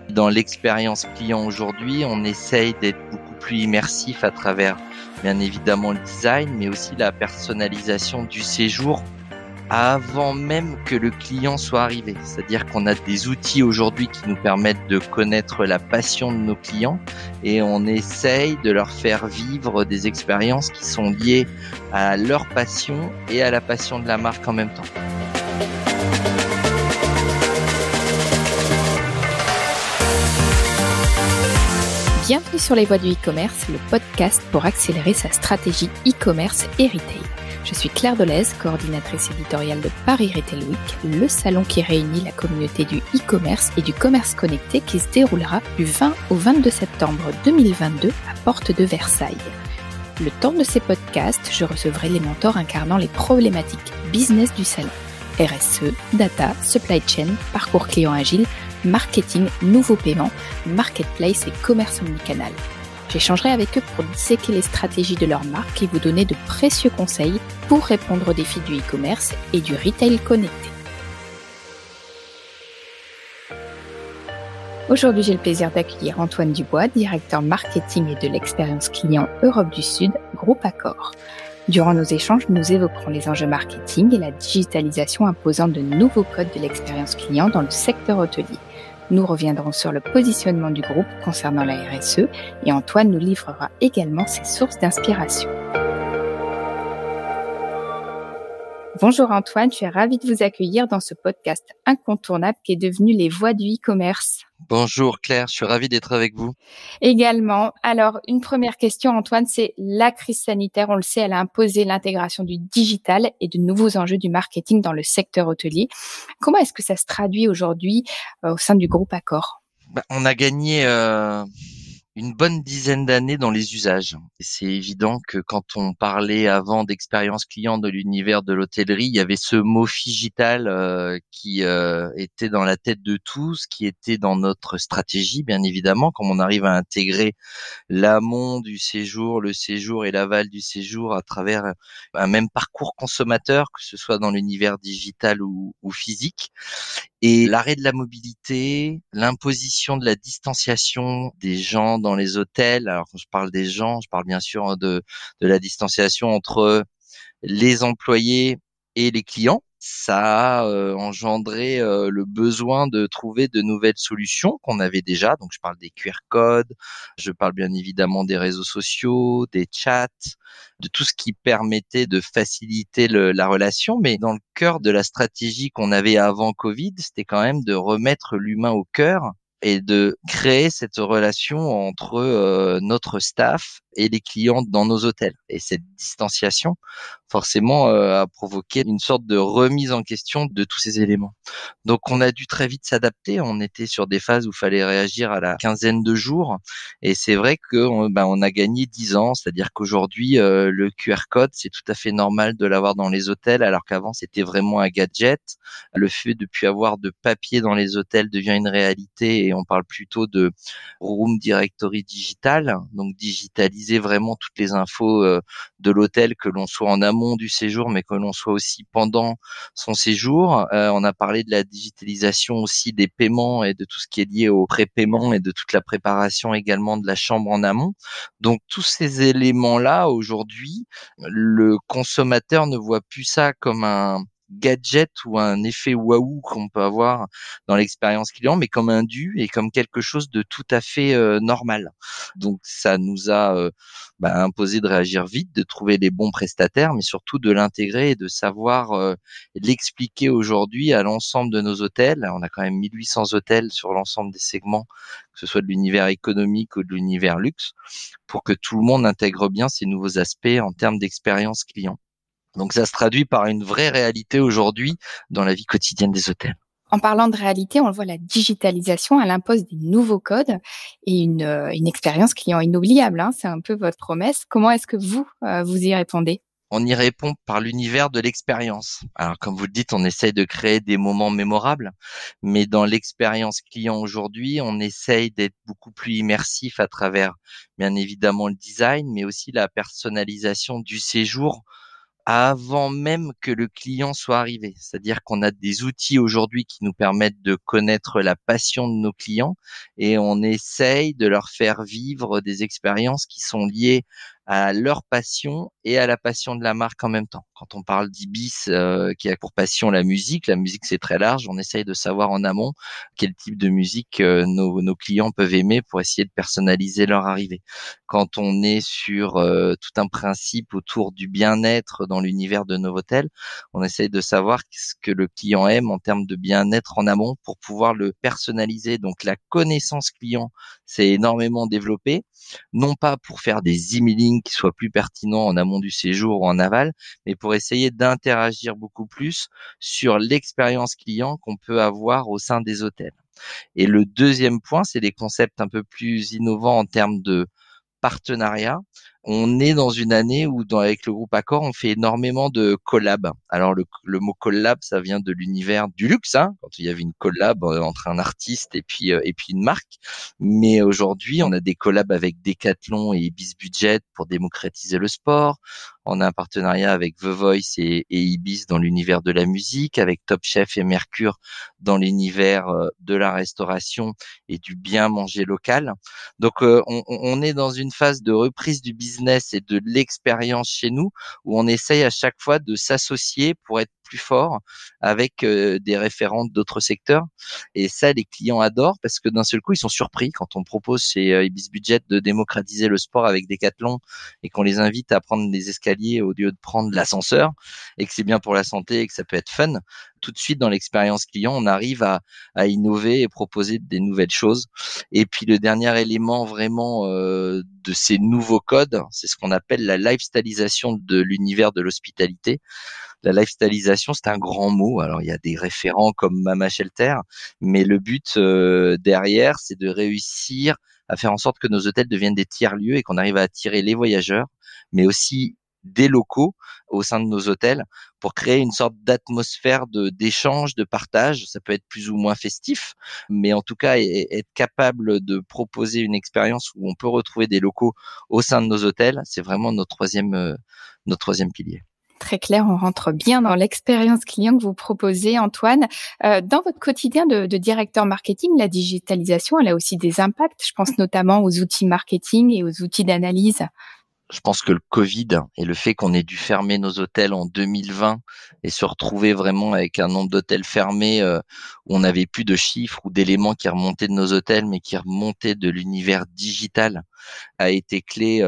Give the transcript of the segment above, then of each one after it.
Dans l'expérience client aujourd'hui, on essaye d'être beaucoup plus immersif à travers, bien évidemment, le design, mais aussi la personnalisation du séjour avant même que le client soit arrivé. C'est-à-dire qu'on a des outils aujourd'hui qui nous permettent de connaître la passion de nos clients et on essaye de leur faire vivre des expériences qui sont liées à leur passion et à la passion de la marque en même temps. Bienvenue sur les voies du e-commerce, le podcast pour accélérer sa stratégie e-commerce et retail. Je suis Claire Delez, coordinatrice éditoriale de Paris Retail Week, le salon qui réunit la communauté du e-commerce et du commerce connecté qui se déroulera du 20 au 22 septembre 2022 à Porte de Versailles. Le temps de ces podcasts, je recevrai les mentors incarnant les problématiques business du salon. RSE, data, supply chain, parcours client agile, marketing, nouveaux paiements, marketplace et commerce omnicanal. J'échangerai avec eux pour disséquer les stratégies de leur marque et vous donner de précieux conseils pour répondre aux défis du e-commerce et du retail connecté. Aujourd'hui, j'ai le plaisir d'accueillir Antoine Dubois, directeur marketing et de l'expérience client Europe du Sud, Groupe Accor. Durant nos échanges, nous évoquerons les enjeux marketing et la digitalisation imposant de nouveaux codes de l'expérience client dans le secteur hôtelier. Nous reviendrons sur le positionnement du groupe concernant la RSE et Antoine nous livrera également ses sources d'inspiration. Bonjour Antoine, je suis ravie de vous accueillir dans ce podcast incontournable qui est devenu les voies du e-commerce. Bonjour Claire, je suis ravi d'être avec vous. Également. Alors, une première question Antoine, c'est la crise sanitaire, on le sait, elle a imposé l'intégration du digital et de nouveaux enjeux du marketing dans le secteur hôtelier. Comment est-ce que ça se traduit aujourd'hui au sein du groupe Accor ? On a gagné une bonne dizaine d'années dans les usages. Et c'est évident que quand on parlait avant d'expérience client de l'univers de l'hôtellerie, il y avait ce mot phygital qui était dans la tête de tous, qui était dans notre stratégie, bien évidemment, comme on arrive à intégrer l'amont du séjour, le séjour et l'aval du séjour à travers un même parcours consommateur, que ce soit dans l'univers digital ou physique. Et l'arrêt de la mobilité, l'imposition de la distanciation des gens dans les hôtels. Alors quand je parle des gens, je parle bien sûr de la distanciation entre les employés et les clients. Ça a engendré le besoin de trouver de nouvelles solutions qu'on avait déjà. Donc je parle des QR codes, je parle bien évidemment des réseaux sociaux, des chats, de tout ce qui permettait de faciliter la relation. Mais dans le cœur de la stratégie qu'on avait avant Covid, c'était quand même de remettre l'humain au cœur et de créer cette relation entre notre staff et les clients dans nos hôtels. Et cette distanciation, forcément, a provoqué une sorte de remise en question de tous ces éléments. Donc, on a dû très vite s'adapter. On était sur des phases où il fallait réagir à la quinzaine de jours. Et c'est vrai qu'on a gagné 10 ans. C'est-à-dire qu'aujourd'hui, le QR code, c'est tout à fait normal de l'avoir dans les hôtels, alors qu'avant, c'était vraiment un gadget. Le fait de plus avoir de papier dans les hôtels devient une réalité et on parle plutôt de room directory digital, donc digitaliser vraiment toutes les infos de l'hôtel, que l'on soit en amont du séjour, mais que l'on soit aussi pendant son séjour. On a parlé de la digitalisation aussi des paiements et de tout ce qui est lié au prépaiement et de toute la préparation également de la chambre en amont. Donc tous ces éléments-là, aujourd'hui, le consommateur ne voit plus ça comme un gadget ou un effet waouh qu'on peut avoir dans l'expérience client, mais comme un dû et comme quelque chose de tout à fait normal. Donc ça nous a imposé de réagir vite, de trouver les bons prestataires, mais surtout de l'intégrer et de savoir l'expliquer aujourd'hui à l'ensemble de nos hôtels. On a quand même 1800 hôtels sur l'ensemble des segments, que ce soit de l'univers économique ou de l'univers luxe, pour que tout le monde intègre bien ces nouveaux aspects en termes d'expérience client. Donc ça se traduit par une vraie réalité aujourd'hui dans la vie quotidienne des hôtels. En parlant de réalité, on le voit, la digitalisation, elle impose des nouveaux codes et une expérience client inoubliable. C'est un peu votre promesse. Comment est-ce que vous y répondez ? On y répond par l'univers de l'expérience. Alors, comme vous le dites, on essaye de créer des moments mémorables, mais dans l'expérience client aujourd'hui, on essaye d'être beaucoup plus immersif à travers, bien évidemment, le design, mais aussi la personnalisation du séjour avant même que le client soit arrivé. C'est-à-dire qu'on a des outils aujourd'hui qui nous permettent de connaître la passion de nos clients et on essaye de leur faire vivre des expériences qui sont liées à leur passion et à la passion de la marque en même temps. Quand on parle d'Ibis, qui a pour passion la musique c'est très large, on essaye de savoir en amont quel type de musique nos clients peuvent aimer pour essayer de personnaliser leur arrivée. Quand on est sur tout un principe autour du bien-être dans l'univers de Novotel, on essaye de savoir ce que le client aime en termes de bien-être en amont pour pouvoir le personnaliser. Donc la connaissance client s'est énormément développée, non pas pour faire des emailing qui soient plus pertinents en amont du séjour ou en aval, mais pour essayer d'interagir beaucoup plus sur l'expérience client qu'on peut avoir au sein des hôtels. Et le deuxième point, c'est des concepts un peu plus innovants en termes de partenariat. On est dans une année où, avec le groupe Accor, on fait énormément de collabs. Alors le mot collab, ça vient de l'univers du luxe, hein, quand il y avait une collab entre un artiste et puis une marque. Mais aujourd'hui, on a des collabs avec Decathlon et Ibis Budget pour démocratiser le sport. On a un partenariat avec The Voice et Ibis dans l'univers de la musique, avec Top Chef et Mercure dans l'univers de la restauration et du bien manger local. Donc, on est dans une phase de reprise du business et de l'expérience chez nous, où on essaye à chaque fois de s'associer pour être plus fort avec des référents d'autres secteurs. Et ça, les clients adorent parce que d'un seul coup, ils sont surpris quand on propose chez Ibis Budget de démocratiser le sport avec Decathlon et qu'on les invite à prendre les escaliers au lieu de prendre l'ascenseur et que c'est bien pour la santé et que ça peut être fun. Tout de suite, dans l'expérience client, on arrive à innover et proposer des nouvelles choses. Et puis le dernier élément vraiment de ces nouveaux codes, c'est ce qu'on appelle la lifestyleisation de l'univers de l'hospitalité. La lifestyleisation, c'est un grand mot. Alors il y a des référents comme Mama Shelter, mais le but derrière, c'est de réussir à faire en sorte que nos hôtels deviennent des tiers-lieux et qu'on arrive à attirer les voyageurs, mais aussi des locaux au sein de nos hôtels pour créer une sorte d'atmosphère d'échange, de partage. Ça peut être plus ou moins festif, mais en tout cas être capable de proposer une expérience où on peut retrouver des locaux au sein de nos hôtels, c'est vraiment notre troisième pilier. Très clair, on rentre bien dans l'expérience client que vous proposez, Antoine. Dans votre quotidien de directeur marketing, la digitalisation, elle a aussi des impacts. Je pense notamment aux outils marketing et aux outils d'analyse. Je pense que le Covid et le fait qu'on ait dû fermer nos hôtels en 2020 et se retrouver vraiment avec un nombre d'hôtels fermés où on n'avait plus de chiffres ou d'éléments qui remontaient de nos hôtels, mais qui remontaient de l'univers digital, a été clé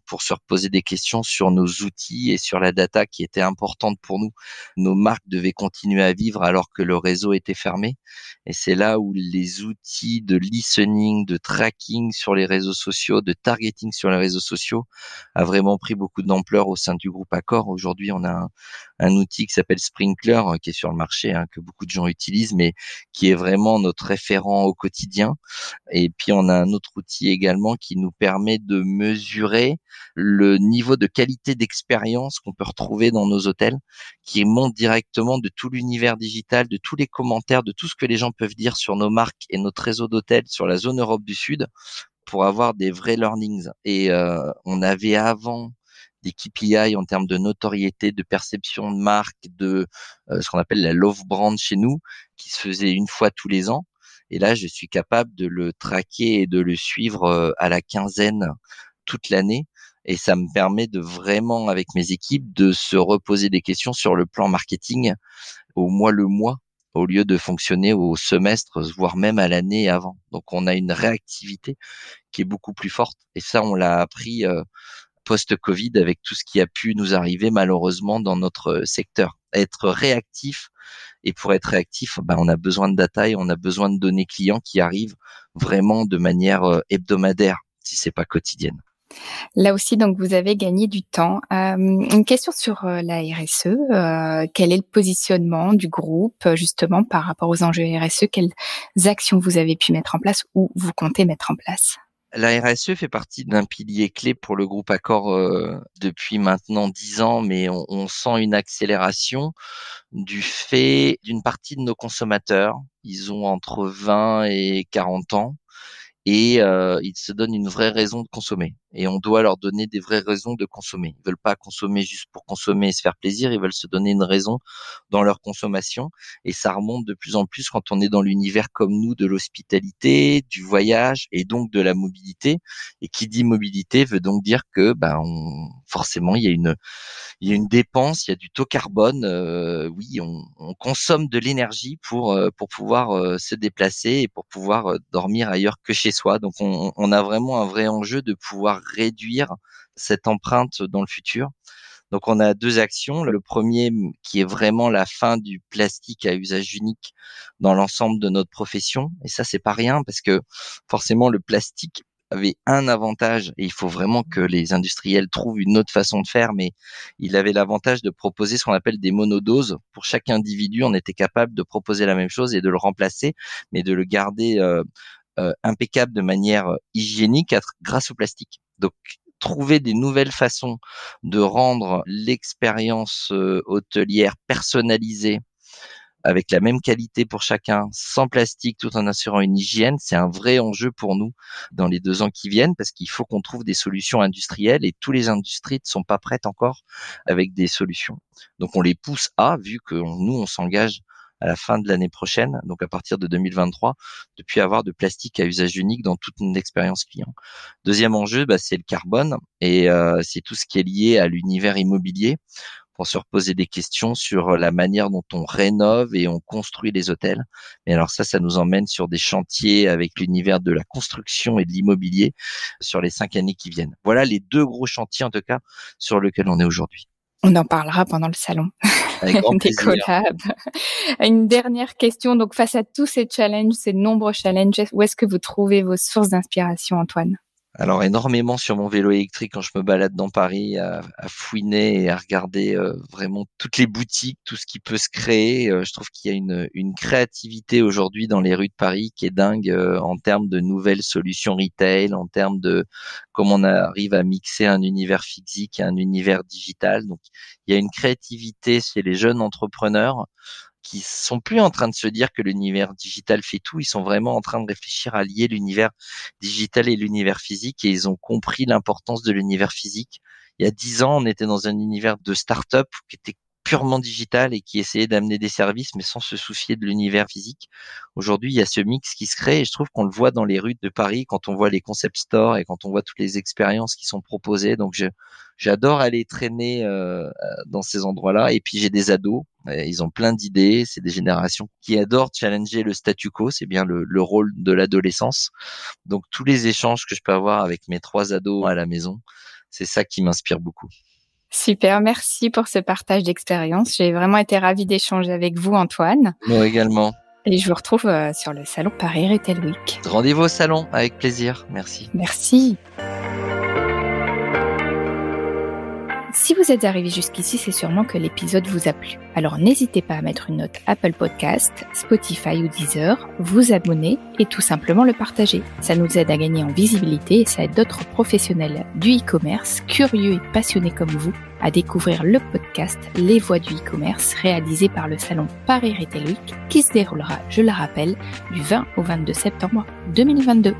pour se reposer des questions sur nos outils et sur la data qui était importante pour nous. Nos marques devaient continuer à vivre alors que le réseau était fermé. Et c'est là où les outils de listening, de tracking sur les réseaux sociaux, de targeting sur les réseaux sociaux a vraiment pris beaucoup d'ampleur au sein du groupe Accor. Aujourd'hui, on a un outil qui s'appelle Sprinkler qui est sur le marché, que beaucoup de gens utilisent, mais qui est vraiment notre référent au quotidien. Et puis, on a un autre outil également qui nous permet de mesurer le niveau de qualité d'expérience qu'on peut retrouver dans nos hôtels, qui monte directement de tout l'univers digital, de tous les commentaires, de tout ce que les gens peuvent dire sur nos marques et notre réseau d'hôtels sur la zone Europe du Sud pour avoir des vrais learnings. Et on avait avant des KPI en termes de notoriété, de perception de marque, de ce qu'on appelle la love brand chez nous, qui se faisait une fois tous les ans. Et là, je suis capable de le traquer et de le suivre à la quinzaine toute l'année. Et ça me permet de vraiment, avec mes équipes, de se reposer des questions sur le plan marketing au mois le mois, au lieu de fonctionner au semestre, voire même à l'année avant. Donc, on a une réactivité qui est beaucoup plus forte. Et ça, on l'a appris post-Covid avec tout ce qui a pu nous arriver malheureusement dans notre secteur. Être réactif, et pour être réactif, on a besoin de data et on a besoin de données clients qui arrivent vraiment de manière hebdomadaire, si c'est pas quotidienne. Là aussi, donc, vous avez gagné du temps. Une question sur la RSE. Quel est le positionnement du groupe, justement, par rapport aux enjeux RSE? Quelles actions vous avez pu mettre en place ou vous comptez mettre en place? La RSE fait partie d'un pilier clé pour le groupe Accor depuis maintenant 10 ans, mais on sent une accélération du fait d'une partie de nos consommateurs. Ils ont entre 20 et 40 ans. Et ils se donnent une vraie raison de consommer. Et on doit leur donner des vraies raisons de consommer. Ils veulent pas consommer juste pour consommer et se faire plaisir, ils veulent se donner une raison dans leur consommation. Et ça remonte de plus en plus quand on est dans l'univers comme nous de l'hospitalité, du voyage et donc de la mobilité. Et qui dit mobilité veut donc dire que forcément il y a une dépense, il y a du taux carbone. Oui, on consomme de l'énergie pour pouvoir se déplacer et pour pouvoir dormir ailleurs que chez soi. Donc, on a vraiment un vrai enjeu de pouvoir réduire cette empreinte dans le futur. Donc, on a 2 actions. Le premier, qui est vraiment la fin du plastique à usage unique dans l'ensemble de notre profession. Et ça, c'est pas rien parce que forcément, le plastique avait un avantage, et il faut vraiment que les industriels trouvent une autre façon de faire, mais il avait l'avantage de proposer ce qu'on appelle des monodoses. Pour chaque individu, on était capable de proposer la même chose et de le remplacer, mais de le garder impeccable de manière hygiénique grâce au plastique. Donc, trouver des nouvelles façons de rendre l'expérience hôtelière personnalisée avec la même qualité pour chacun, sans plastique, tout en assurant une hygiène, c'est un vrai enjeu pour nous dans les 2 ans qui viennent, parce qu'il faut qu'on trouve des solutions industrielles et toutes les industries ne sont pas prêtes encore avec des solutions. Donc on les pousse vu que nous, on s'engage à la fin de l'année prochaine, donc à partir de 2023, de plus avoir de plastique à usage unique dans toute notre expérience client. Deuxième enjeu, c'est le carbone et c'est tout ce qui est lié à l'univers immobilier, pour se reposer des questions sur la manière dont on rénove et on construit les hôtels. Et alors ça nous emmène sur des chantiers avec l'univers de la construction et de l'immobilier sur les 5 années qui viennent. Voilà les 2 gros chantiers en tout cas sur lesquels on est aujourd'hui. On en parlera pendant le salon. Avec grand Des plaisir. collabs. Une dernière question. Donc, face à tous ces challenges, ces nombreux challenges, où est-ce que vous trouvez vos sources d'inspiration, Antoine ? Alors énormément sur mon vélo électrique quand je me balade dans Paris, à fouiner et à regarder vraiment toutes les boutiques, tout ce qui peut se créer. Je trouve qu'il y a une créativité aujourd'hui dans les rues de Paris qui est dingue en termes de nouvelles solutions retail, en termes de comment on arrive à mixer un univers physique et un univers digital. Donc il y a une créativité chez les jeunes entrepreneurs qui sont plus en train de se dire que l'univers digital fait tout, ils sont vraiment en train de réfléchir à lier l'univers digital et l'univers physique, et ils ont compris l'importance de l'univers physique. Il y a 10 ans, on était dans un univers de start-up qui était purement digital et qui essayait d'amener des services mais sans se soucier de l'univers physique. Aujourd'hui, il y a ce mix qui se crée et je trouve qu'on le voit dans les rues de Paris quand on voit les concept stores et quand on voit toutes les expériences qui sont proposées. Donc j'adore aller traîner dans ces endroits-là. Et puis j'ai des ados, ils ont plein d'idées, c'est des générations qui adorent challenger le statu quo, c'est bien le rôle de l'adolescence. Donc tous les échanges que je peux avoir avec mes 3 ados à la maison, c'est ça qui m'inspire beaucoup. Super, merci pour ce partage d'expérience. J'ai vraiment été ravie d'échanger avec vous, Antoine. Moi également. Et je vous retrouve sur le salon Paris Retail Week. Rendez-vous au salon, avec plaisir. Merci. Merci. Si vous êtes arrivé jusqu'ici, c'est sûrement que l'épisode vous a plu. Alors n'hésitez pas à mettre une note Apple Podcast, Spotify ou Deezer, vous abonner et tout simplement le partager. Ça nous aide à gagner en visibilité et ça aide d'autres professionnels du e-commerce, curieux et passionnés comme vous, à découvrir le podcast Les Voix du e-commerce réalisé par le salon Paris Retail Week qui se déroulera, je le rappelle, du 20 au 22 septembre 2022.